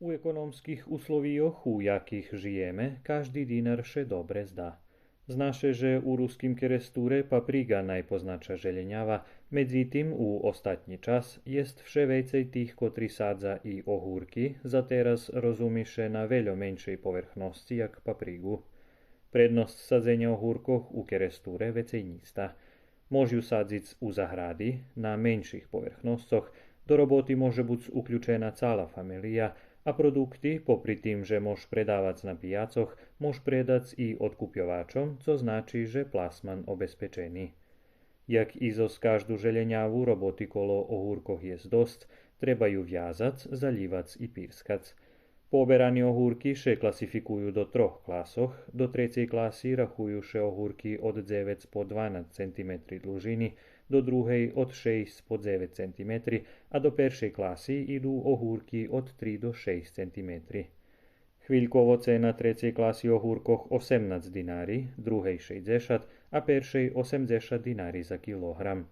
U ekonomských uslovíjoch, u jakých žijeme, každý dinar še dobre zdá. Znaše, že u ruským kerestúre papriga najpoznača želenjava, međutim u ostatnji čas jest vše vejcej tých, kotri sádza i ohúrky, za teraz rozumiše na veľo menšej povrchnosti jak paprigu. Prednosť sadzenia ohúrkoch u kerestúre vecej nista. Môžu sadziť u zahrady, na menších povrchnostoch, do roboty môže buť uključena celá familia a produkty, popri tým, že môž predávať na pijacoch, môž predať i odkupjovačom, co znači, že plasman obezpečený. Jak izos každú želenjavu roboty kolo ohúrkoch je dosť, treba ju viazac, zalívac i pírskac. Poberaní ohúrky še klasifikujú do troch klasoch, do tretej klasy rachujú še ohúrky od 9 po 12 cm dlžiny, do druhej od 6 po 9 cm a do peršej klasy idú ohúrky od 3 do 6 cm. Chvíľkovo cena tretej klasy ohúrkoch 18 dinári, druhej 60 a peršej 80 dinári za kilogram.